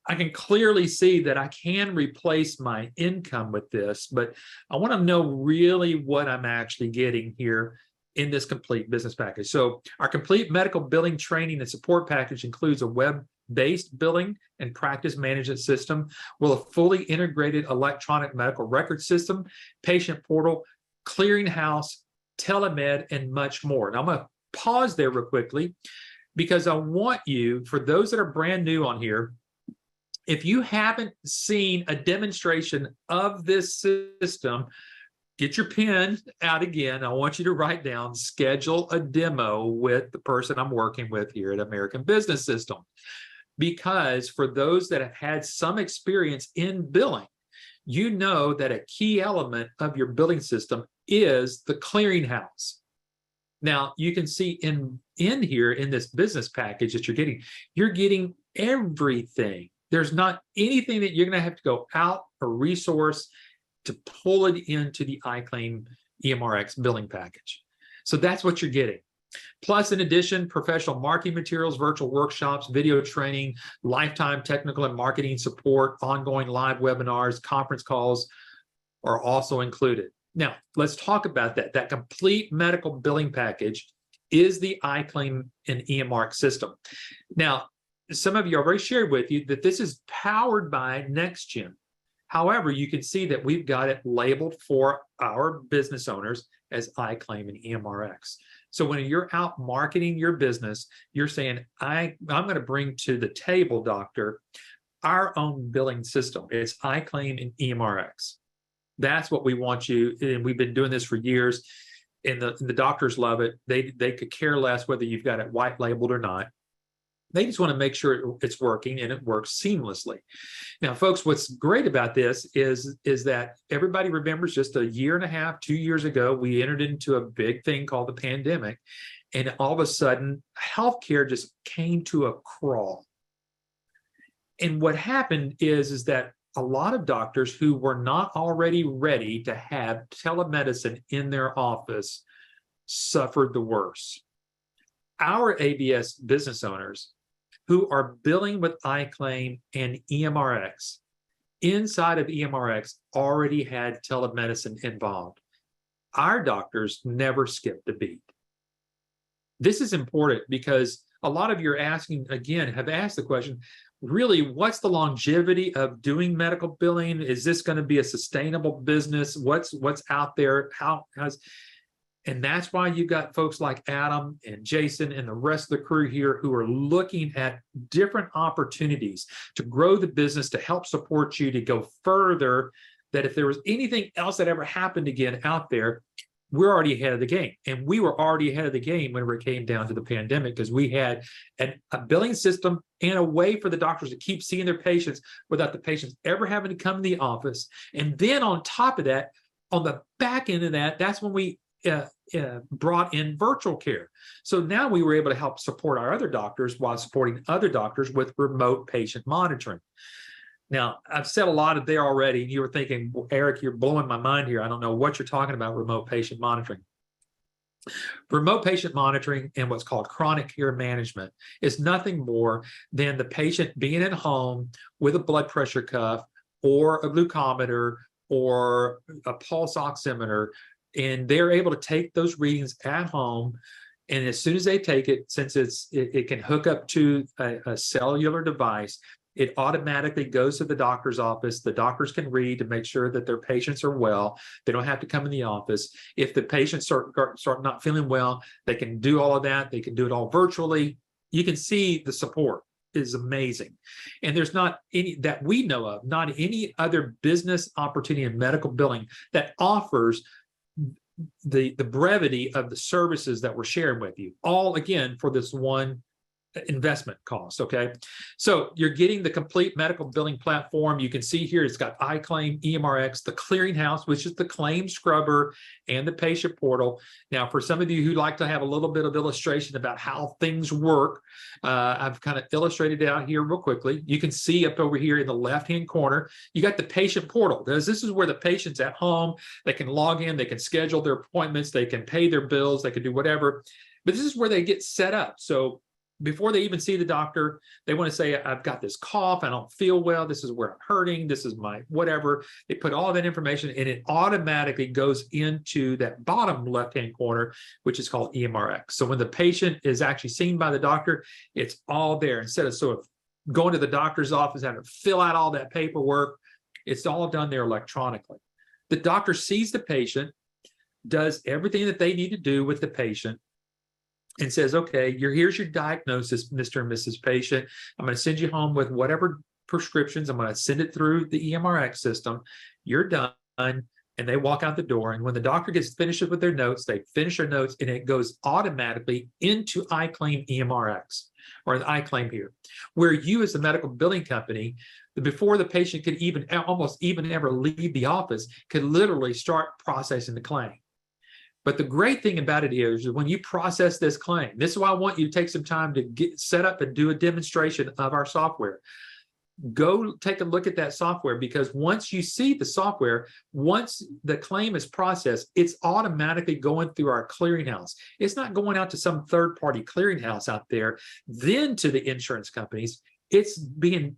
I can clearly see that I can replace my income with this, but I want to know really what I'm actually getting here in this complete business package. So our complete medical billing training and support package includes a web-based billing and practice management system with a fully integrated electronic medical record system, patient portal, clearinghouse, telemed, and much more. Now I'm going to pause there real quickly because I want you, for those that are brand new on here, if you haven't seen a demonstration of this system, get your pen out again. I want you to write down, schedule a demo with the person I'm working with here at American Business System. Because for those that have had some experience in billing, you know that a key element of your billing system is the clearinghouse. Now, you can see in here in this business package that you're getting everything. There's not anything that you're going to have to go out or resource to pull it into the iClaim EMRX billing package. So that's what you're getting. Plus, in addition, professional marketing materials, virtual workshops, video training, lifetime technical and marketing support, ongoing live webinars, conference calls are also included. Now, let's talk about that. That complete medical billing package is the iClaim and EMR system. Now, some of you already shared with you that this is powered by NextGen. However, you can see that we've got it labeled for our business owners as iClaim and EMRX. So when you're out marketing your business, you're saying, I'm going to bring to the table, doctor, our own billing system. It's iClaim and EMRX. That's what we want you, and we've been doing this for years, and the doctors love it. They could care less whether you've got it white labeled or not. They just want to make sure it's working and it works seamlessly. Now, folks, what's great about this is that everybody remembers just a year and a half, 2 years ago, we entered into a big thing called the pandemic. And all of a sudden, healthcare just came to a crawl. And what happened is that a lot of doctors who were not already ready to have telemedicine in their office suffered the worst. Our ABS business owners who are billing with iClaim and EMRX, inside of EMRX already had telemedicine involved. Our doctors never skipped a beat. This is important because a lot of you are asking, again, have asked the question, really, what's the longevity of doing medical billing? Is this going to be a sustainable business? What's out there? And that's why you've got folks like Adam and Jason and the rest of the crew here who are looking at different opportunities to grow the business, to help support you to go further, that if there was anything else that ever happened again out there, we're already ahead of the game. And we were already ahead of the game whenever it came down to the pandemic, because we had a billing system and a way for the doctors to keep seeing their patients without the patients ever having to come to the office. And then on top of that, on the back end of that, that's when we brought in virtual care. So now we were able to help support our other doctors while supporting other doctors with remote patient monitoring. Now, I've said a lot of there already, and you were thinking, well, Eric, you're blowing my mind here. I don't know what you're talking about, remote patient monitoring. Remote patient monitoring and what's called chronic care management is nothing more than the patient being at home with a blood pressure cuff or a glucometer or a pulse oximeter, and they're able to take those readings at home. And as soon as they take it, since it can hook up to a cellular device, it automatically goes to the doctor's office. The doctors can read to make sure that their patients are well. They don't have to come in the office. If the patients start not feeling well, they can do all of that. They can do it all virtually. You can see the support is amazing. And there's not any that we know of, not any other business opportunity in medical billing that offers the brevity of the services that we're sharing with you, all again for this one investment cost. Okay, so you're getting the complete medical billing platform. You can see here it's got iClaim, EMRX, the clearinghouse, which is the claim scrubber, and the patient portal. Now, for some of you who like to have a little bit of illustration about how things work, I've kind of illustrated it out here real quickly. You can see up over here in the left-hand corner, you got the patient portal. This is where the patient's at home. They can log in, they can schedule their appointments, they can pay their bills, they can do whatever. But this is where they get set up. So before they even see the doctor, they want to say, I've got this cough, I don't feel well, this is where I'm hurting, this is my whatever. They put all that information and it automatically goes into that bottom left-hand corner, which is called EMRX. So when the patient is actually seen by the doctor, it's all there. Instead of sort of going to the doctor's office, having to fill out all that paperwork, it's all done there electronically. The doctor sees the patient, does everything that they need to do with the patient, and says, okay, here's your diagnosis, Mr. and Mrs. Patient. I'm going to send you home with whatever prescriptions. I'm going to send it through the EMRX system. You're done. And they walk out the door. And when the doctor gets finished with their notes, they finish their notes, and it goes automatically into iClaim EMRX, or the iClaim here, where you as the medical billing company, before the patient could almost even ever leave the office, could literally start processing the claim. But the great thing about it is when you process this claim, this is why I want you to take some time to get set up and do a demonstration of our software. Go take a look at that software, because once you see the software, once the claim is processed, it's automatically going through our clearinghouse. It's not going out to some third-party clearinghouse out there, then to the insurance companies. It's being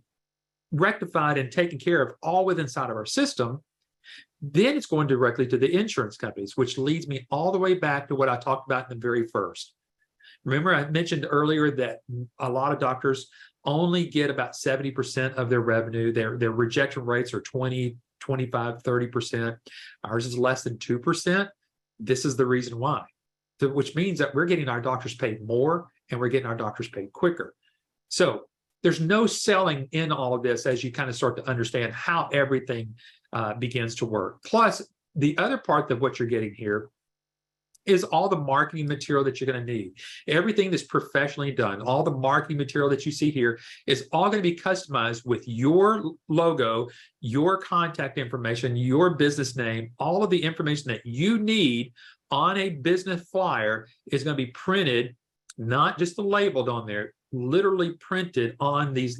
rectified and taken care of all within inside of our system. Then it's going directly to the insurance companies, which leads me all the way back to what I talked about in the very first. Remember, I mentioned earlier that a lot of doctors only get about 70% of their revenue. Their rejection rates are 20, 25, 30%. Ours is less than 2%. This is the reason why, which means that we're getting our doctors paid more and we're getting our doctors paid quicker. So there's no selling in all of this as you kind of start to understand how everything begins to work. Plus, the other part of what you're getting here is all the marketing material that you're going to need. Everything that's professionally done, all the marketing material that you see here is all going to be customized with your logo, your contact information, your business name. All of the information that you need on a business flyer is going to be printed, not just labeled on there, literally printed on this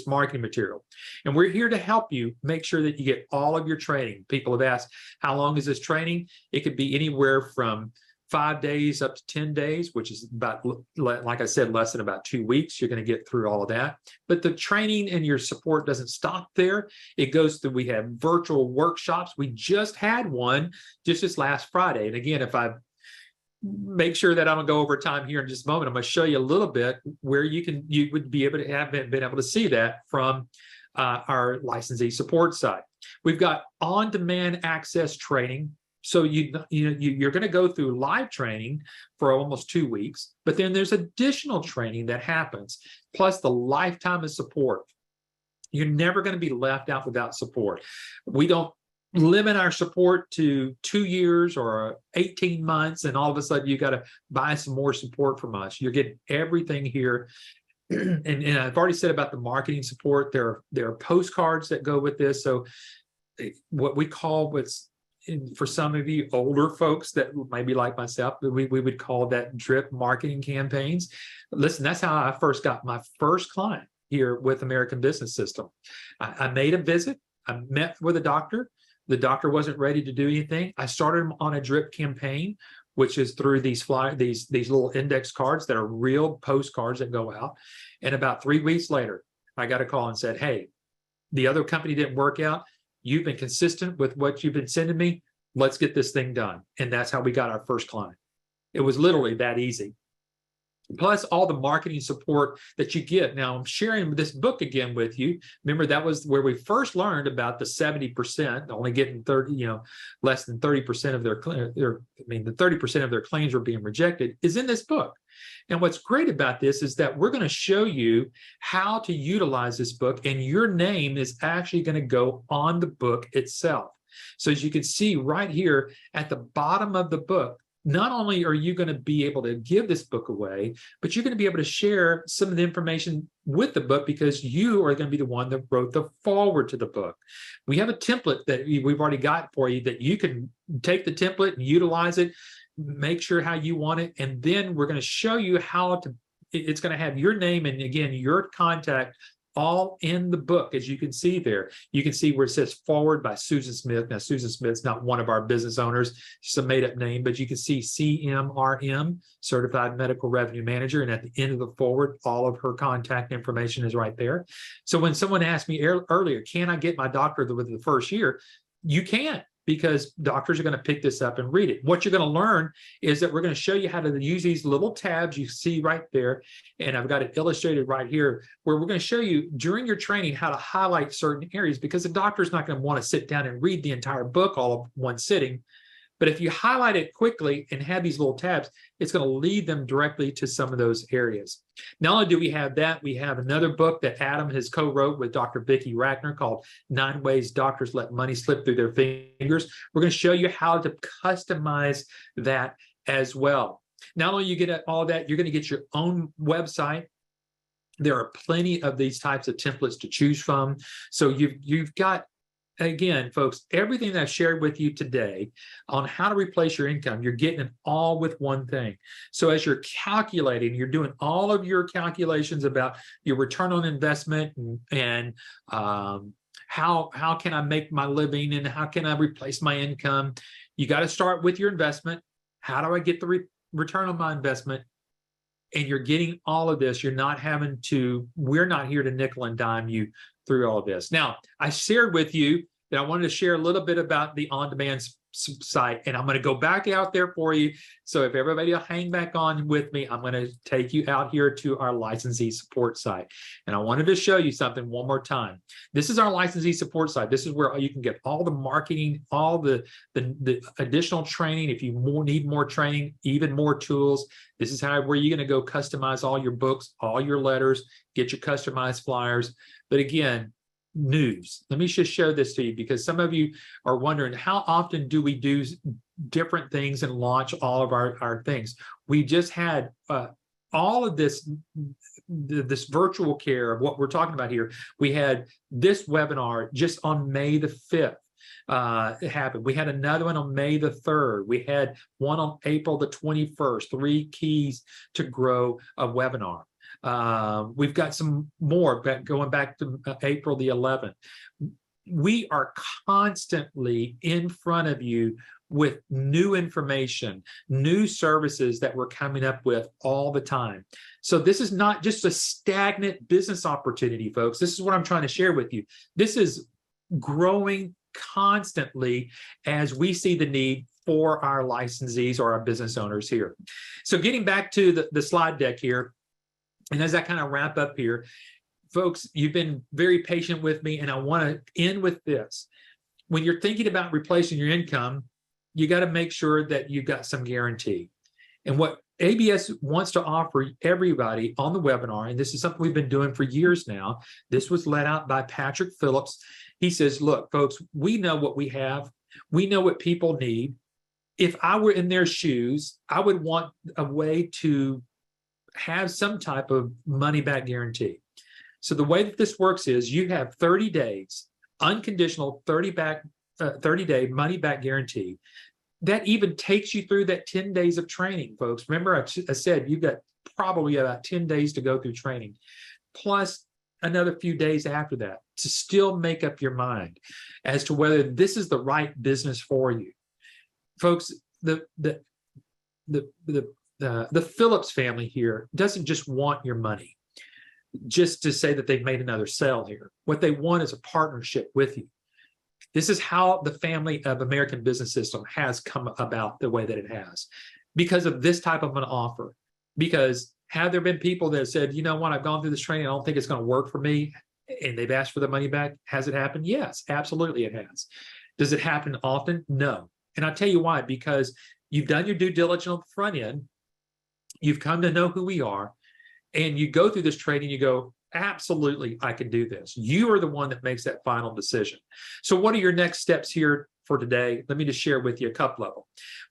marketing material. And we're here to help you make sure that you get all of your training. People have asked, how long is this training? It could be anywhere from 5 days up to 10 days, which is about, like I said, less than about 2 weeks. You're going to get through all of that. But the training and your support doesn't stop there. It goes through, we have virtual workshops. We just had one just this last Friday. And again, if I make sure that I'm gonna go over time here in just a moment, I'm gonna show you a little bit where you would be able to have been able to see that from our licensee support side. We've got on-demand access training. So you're going to go through live training for almost 2 weeks, but then there's additional training that happens, plus the lifetime of support. You're never going to be left out without support. We don't limit our support to 2 years or 18 months, and all of a sudden you got to buy some more support from us. You're getting everything here. And I've already said about the marketing support. There are postcards that go with this. So what we call for some of you older folks that maybe like myself, we would call that drip marketing campaigns. Listen, that's how I first got my first client here with American Business System. I made a visit. I met with a doctor. The doctor wasn't ready to do anything. I started him on a drip campaign, which is through these little index cards that are real postcards that go out. And about 3 weeks later, I got a call and said, hey, the other company didn't work out. You've been consistent with what you've been sending me. Let's get this thing done. And that's how we got our first client. It was literally that easy. Plus all the marketing support that you get. Now I'm sharing this book again with you. Remember, that was where we first learned about the 70%, only getting 30, less than 30% of the 30% of their claims were being rejected is in this book. And what's great about this is that we're going to show you how to utilize this book, and your name is actually going to go on the book itself. So as you can see right here at the bottom of the book, not only are you going to be able to give this book away, but you're going to be able to share some of the information with the book because you are going to be the one that wrote the foreword to the book. We have a template that we've already got for you that you can take the template and utilize it, make sure how you want it, and then we're going to show you how to, it's going to have your name and again, your contact all in the book. As you can see there, you can see where it says forward by Susan Smith. Now, Susan Smith's not one of our business owners, she's a made up name, but you can see CMRM, Certified Medical Revenue Manager. And at the end of the forward, all of her contact information is right there. So when someone asked me earlier, can I get my doctor within the first year? You can, because doctors are going to pick this up and read it. What you're going to learn is that we're going to show you how to use these little tabs you see right there. And I've got it illustrated right here, where we're going to show you during your training how to highlight certain areas, because the doctor's not going to want to sit down and read the entire book all of one sitting. But if you highlight it quickly and have these little tabs, it's going to lead them directly to some of those areas. Not only do we have that, we have another book that Adam has co-wrote with Dr. Vicki Rackner called 9 Ways Doctors Let Money Slip Through Their Fingers. We're going to show you how to customize that as well. Not only you get all that, you're going to get your own website. There are plenty of these types of templates to choose from. So you've got, again, folks, everything that I've shared with you today on how to replace your income, you're getting it all with one thing. So as you're calculating, you're doing all of your calculations about your return on investment and how can I make my living and how can I replace my income? You got to start with your investment. How do I get the return on my investment? And you're getting all of this. You're not having to, we're not here to nickel and dime you through all of this. Now, I shared with you that I wanted to share a little bit about the on-demand site, and I'm going to go back out there for you. So if everybody will hang back on with me, I'm going to take you out here to our licensee support site. And I wanted to show you something one more time. This is our licensee support site. This is where you can get all the marketing, all the additional training. If you need more training, even more tools, this is where you're going to go customize all your books, all your letters, get your customized flyers. But again, news. Let me just show this to you, because some of you are wondering, how often do we do different things and launch all of our things? We just had all of this virtual care of what we're talking about here. We had this webinar just on May the 5th. It happened. We had another one on May the 3rd. We had one on April the 21st, 3 keys to grow a webinar. We've got some more going back to April the 11th. We are constantly in front of you with new information, new services that we're coming up with all the time. So this is not just a stagnant business opportunity, folks. This is what I'm trying to share with you. This is growing constantly as we see the need for our licensees or our business owners here. So getting back to the slide deck here, and as I kind of wrap up here, folks, you've been very patient with me, and I want to end with this. When you're thinking about replacing your income, you got to make sure that you've got some guarantee. And what ABS wants to offer everybody on the webinar, and this is something we've been doing for years now, this was led out by Patrick Phillips. He says, look, folks, we know what we have. We know what people need. If I were in their shoes, I would want a way to have some type of money back guarantee. So the way that this works is you have 30 days, unconditional 30-day money back guarantee. That even takes you through that 10 days of training, folks. Remember, I said you've got probably about 10 days to go through training, plus another few days after that to still make up your mind as to whether this is the right business for you. Folks, the Phillips family here doesn't just want your money just to say that they've made another sale here. What they want is a partnership with you. This is how the family of American Business System has come about the way that it has, because of this type of an offer. Because have there been people that have said, you know what, I've gone through this training, I don't think it's going to work for me, and they've asked for the money back? Has it happened? Yes, absolutely it has. Does it happen often? No. And I'll tell you why, because you've done your due diligence on the front end, you've come to know who we are, and you go through this training, you go, absolutely, I can do this. You are the one that makes that final decision. So what are your next steps here for today? Let me just share with you a couple of them.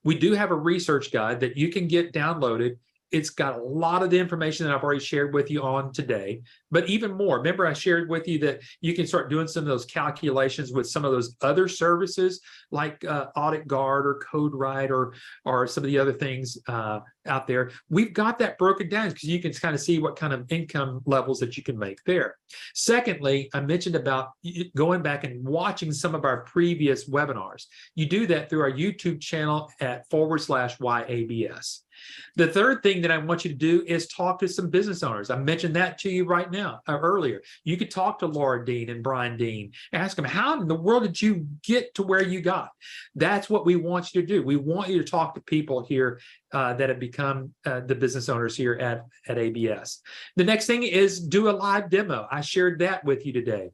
We do have a research guide that you can get downloaded. It's got a lot of the information that I've already shared with you on today, but even more. Remember, I shared with you that you can start doing some of those calculations with some of those other services like Audit Guard or CodeWrite or some of the other things out there. We've got that broken down because you can kind of see what kind of income levels that you can make there. Secondly, I mentioned about going back and watching some of our previous webinars. You do that through our YouTube channel at /YABS. The third thing that I want you to do is talk to some business owners. I mentioned that to you right now, earlier. You could talk to Laura Dean and Brian Dean, ask them, how in the world did you get to where you got? That's what we want you to do. We want you to talk to people here that have become the business owners here at ABS. The next thing is do a live demo. I shared that with you today.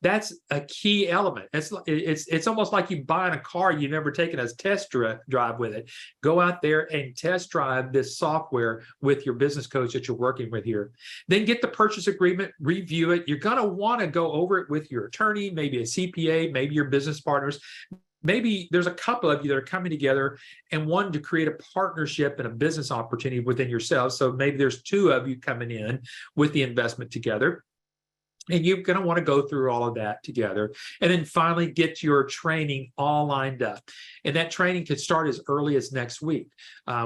That's a key element. It's almost like you buying a car you've never taken a test drive with it. Go out there and test drive this software with your business coach that you're working with here. Then get the purchase agreement, review it. You're going to want to go over it with your attorney, maybe a CPA, maybe your business partners. Maybe there's a couple of you that are coming together and wanting to create a partnership and a business opportunity within yourselves. So maybe there's 2 of you coming in with the investment together. And you're going to want to go through all of that together. And then finally get your training all lined up. And that training could start as early as next week.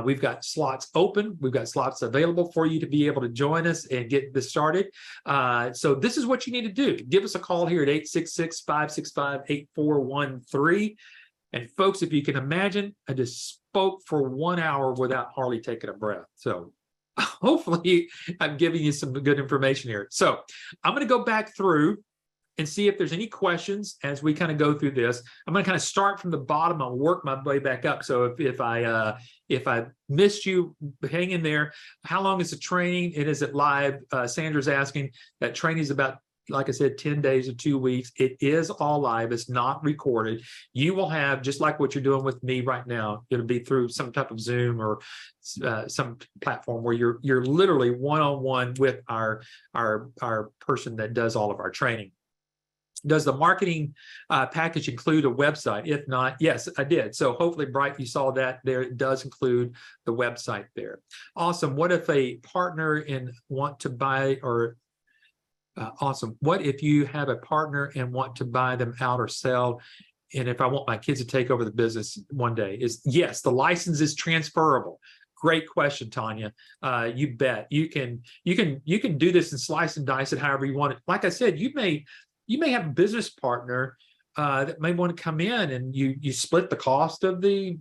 We've got slots open. We've got slots available for you to be able to join us and get this started. So this is what you need to do. Give us a call here at 866-565-8413. And folks, if you can imagine, I just spoke for 1 hour without hardly taking a breath. So hopefully I'm giving you some good information here. So I'm going to go back through and see if there's any questions as we kind of go through this. I'm going to kind of start from the bottom and work my way back up. So if I missed you, hang in there. How long is the training? And is it live? Sandra's asking. That training is about, like I said, 10 days or 2 weeks. It is all live. It's not recorded. You will have, just like what you're doing with me right now, it'll be through some type of Zoom or some platform where you're literally one-on-one with our person that does all of our training. Does the marketing package include a website? If not, yes, I did. So hopefully, Bright, you saw that there. It does include the website there. Awesome. What if a partner and want to buy or awesome. What if you have a partner and want to buy them out or sell? And if I want my kids to take over the business one day, is yes, the license is transferable. Great question, Tanya. You bet. You can do this and slice and dice it however you want it. Like I said, you may have a business partner that may want to come in, and you split the cost of the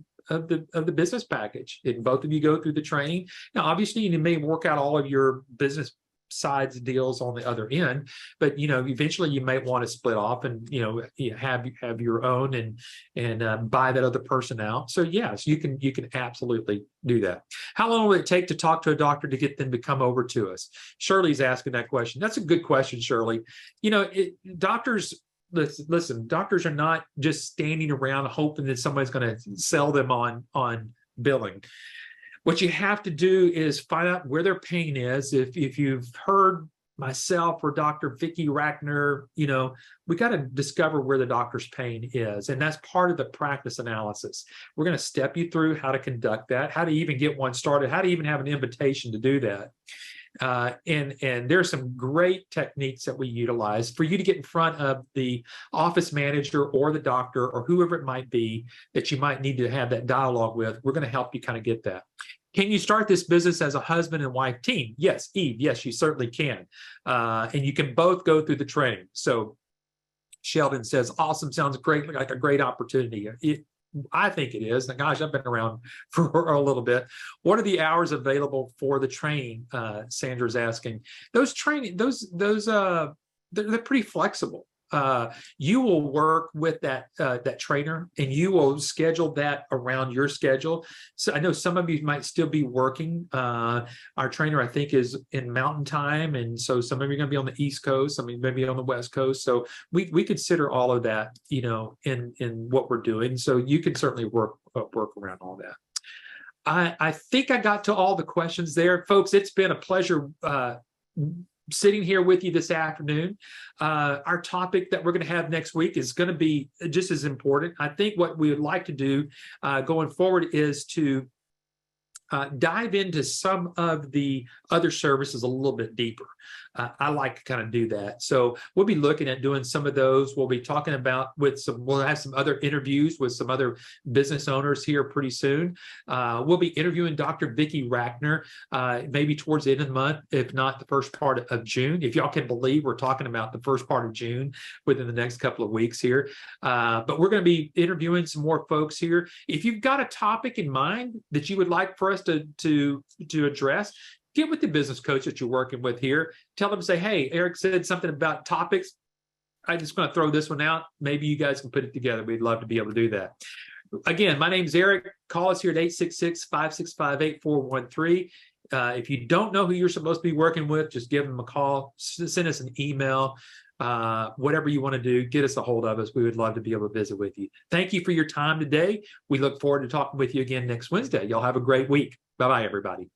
business package, and both of you go through the training. Now, obviously, you may work out all of your business sides deals on the other end, but eventually you might want to split off and you have your own and buy that other person out. So yes, you can absolutely do that. How long will it take to talk to a doctor to get them to come over to us? Shirley's asking that question. That's a good question, Shirley. Doctors, listen, doctors are not just standing around hoping that somebody's going to sell them on billing. What you have to do is find out where their pain is. If you've heard myself or Dr. Vicki Rackner, we got to discover where the doctor's pain is. And that's part of the practice analysis. We're going to step you through how to conduct that, how to even get one started, how to even have an invitation to do that. And there's some great techniques that we utilize for you to get in front of the office manager or the doctor or whoever it might be that you might need to have that dialogue with. We're going to help you kind of get that. Can you start this business as a husband and wife team? Yes, Eve, yes, you certainly can. And you can both go through the training. So Sheldon says, awesome, sounds great, like a great opportunity. I think it is. Now, gosh, I've been around for a little bit. What are the hours available for the training? Sandra's asking. Those training, they're pretty flexible. You will work with that trainer, and you will schedule that around your schedule. So I know some of you might still be working. Our trainer, I think, is in Mountain Time, and so some of you are going to be on the East Coast, some of you may be on the West Coast. So we consider all of that, in what we're doing. So you can certainly work around all that. I think I got to all the questions there, folks. It's been a pleasure sitting here with you this afternoon. Our topic that we're going to have next week is going to be just as important. I think what we would like to do going forward is to dive into some of the other services a little bit deeper. I like to kind of do that. So we'll be looking at doing some of those. We'll be talking about we'll have some other interviews with some other business owners here pretty soon. We'll be interviewing Dr. Vicki Rackner maybe towards the end of the month, if not the first part of June. If y'all can believe we're talking about the first part of June within the next couple of weeks here. But we're going to be interviewing some more folks here. If you've got a topic in mind that you would like for us to address, get with the business coach that you're working with here. Tell them, say, hey, Eric said something about topics. I'm just going to throw this one out. Maybe you guys can put it together. We'd love to be able to do that. Again, my name is Eric. Call us here at 866-565-8413. If you don't know who you're supposed to be working with, just give them a call. Send us an email. Whatever you want to do, get us a hold of us. We would love to be able to visit with you. Thank you for your time today. We look forward to talking with you again next Wednesday. Y'all have a great week. Bye-bye, everybody.